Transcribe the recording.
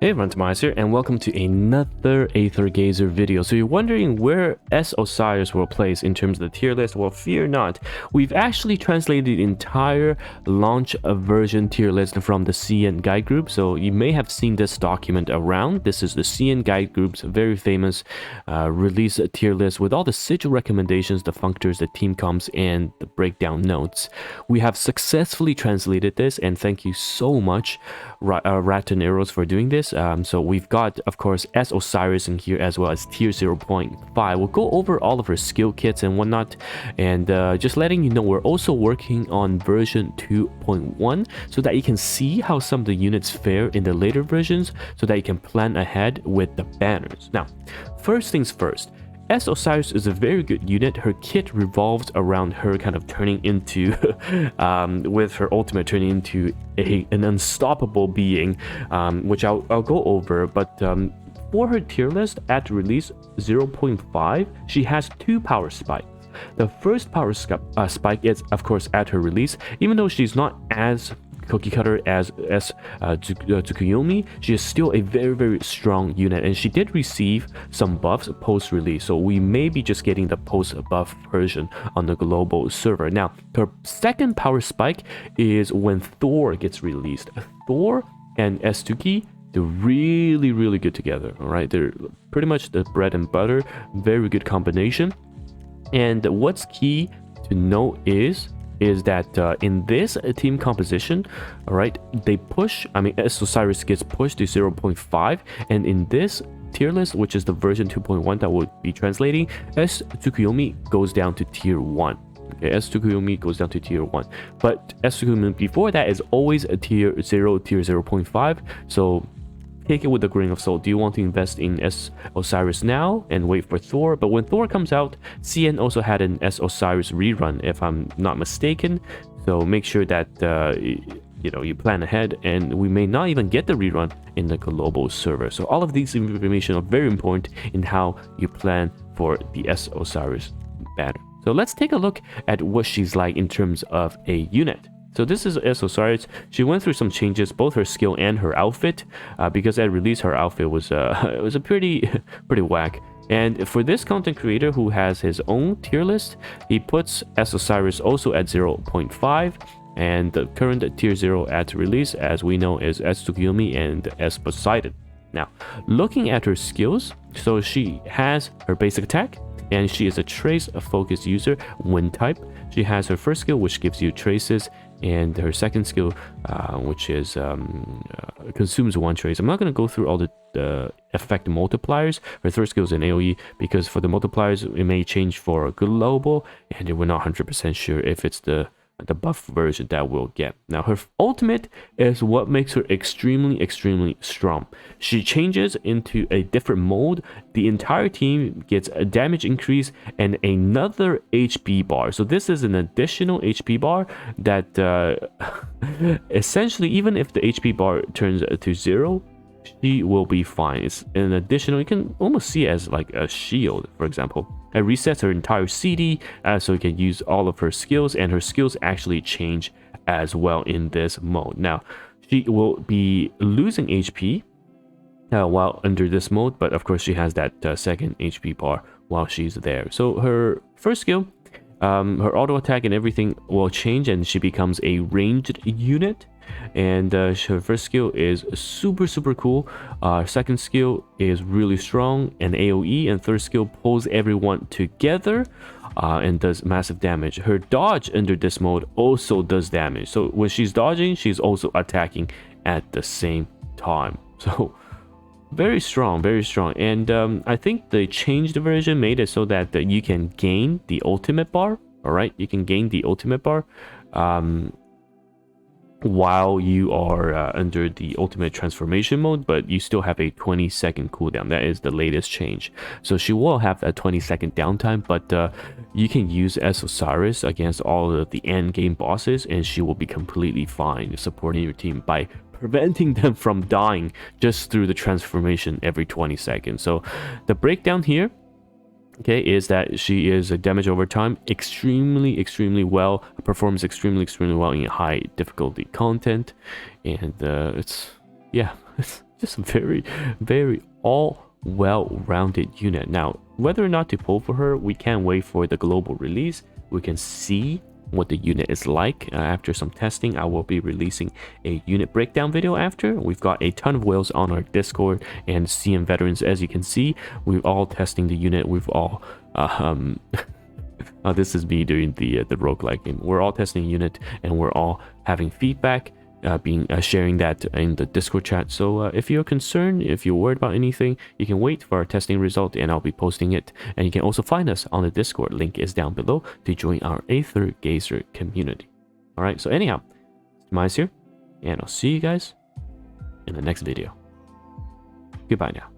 Hey everyone, TimaeuSS here, and welcome to another Aether Gazer video. So you're wondering where Osiris will place in terms of the tier list? Well, fear not. We've actually translated the entire launch version tier list from the CN Guide Group. So you may have seen this document around. This is the CN Guide Group's very famous release tier list with all the sigil recommendations, the functors, the team comps, and the breakdown notes. We have successfully translated this, and thank you so much, Rat and Arrows, for doing this. So we've got, of course, Osiris in here as well as tier 0.5. We'll go over all of her skill kits and whatnot, and just letting you know we're also working on version 2.1 so that you can see how some of the units fare in the later versions so that you can plan ahead with the banners. Now, first things first. Osiris is a very good unit. Her kit revolves around her kind of turning into, with her ultimate turning into an unstoppable being, which I'll go over. But for her tier list at release 0.5, she has two power spikes. The first power spike is, of course, at her release. Even though she's not as cookie cutter as Tsukuyomi, she is still a very strong unit, and she did receive some buffs post release, so we may be just getting the post buff version on the global server. Now, her second power spike is when Thor gets released. Thor and Estuki, they're really good together. All right, they're pretty much the bread and butter, very good combination. And what's key to note is that in this team composition, all right, they push, Osiris gets pushed to 0.5, and in this tier list, which is the version 2.1 that we'll be translating, Tsukuyomi goes down to tier 1. Okay, Tsukuyomi goes down to tier 1, but Tsukuyomi before that is always a tier 0, tier 0.5, so take it with a grain of salt. Do you want to invest in Osiris now and wait for Thor? But when Thor comes out, CN also had an Osiris rerun, if I'm not mistaken. So make sure that you plan ahead, and we may not even get the rerun in the global server. So all of these information are very important in how you plan for the Osiris banner. So let's take a look at what she's like in terms of a unit. So this is Osiris. She went through some changes, both her skill and her outfit, because at release her outfit was it was a pretty whack. And for this content creator who has his own tier list, he puts Osiris also at 0.5, and the current tier 0 at release, as we know, is Tsukuyomi and Poseidon. Now, looking at her skills, so she has her basic attack, and she is a trace focused user, wind type. She has her first skill, which gives you traces, and her second skill, which is consumes one trace. I'm not going to go through all the effect multipliers. Her third skill is an AoE, because for the multipliers it may change for global, and we're not 100% sure if it's the buff version that we'll get. Now, her ultimate is what makes her extremely strong. She changes into a different mode. The entire team gets a damage increase and another HP bar. So this is an additional HP bar that essentially, even if the HP bar turns to 0, she will be fine. It's an additional, you can almost see it as like a shield, for example. It resets her entire CD, so you can use all of her skills, and her skills actually change as well in this mode. Now, she will be losing HP while under this mode, but of course she has that second HP bar while she's there. So her first skill, her auto attack and everything will change, and she becomes a ranged unit. And her first skill is super cool. Second skill is really strong, and AoE, and third skill pulls everyone together and does massive damage. Her dodge under this mode also does damage, so when she's dodging, she's also attacking at the same time. So very strong. And I think the changed version made it so that you can gain the ultimate bar. All right, you can gain the ultimate bar while you are under the ultimate transformation mode, but you still have a 20-second cooldown. That is the latest change. So she will have that 20-second downtime, but you can use Osiris against all of the end game bosses, and she will be completely fine supporting your team by preventing them from dying just through the transformation every 20 seconds. So the breakdown here, okay, is that she is a damage over time extremely well, performs extremely well in high difficulty content, and it's yeah, it's just a very all well-rounded unit. Now, whether or not to pull for her, we can't wait for the global release. We can see what the unit is like. After some testing, I will be releasing a unit breakdown video after. We've got a ton of whales on our Discord and CM veterans. As you can see, we're all testing the unit. We've all this is me doing the roguelike game. We're all testing the unit and we're all having feedback, sharing that in the Discord chat. So if you're concerned, if you're worried about anything, you can wait for our testing result and I'll be posting it. And you can also find us on the Discord. Link is down below to join our Aether Gazer community. All right, so anyhow, TimaeuSS here, and I'll see you guys in the next video. Goodbye now.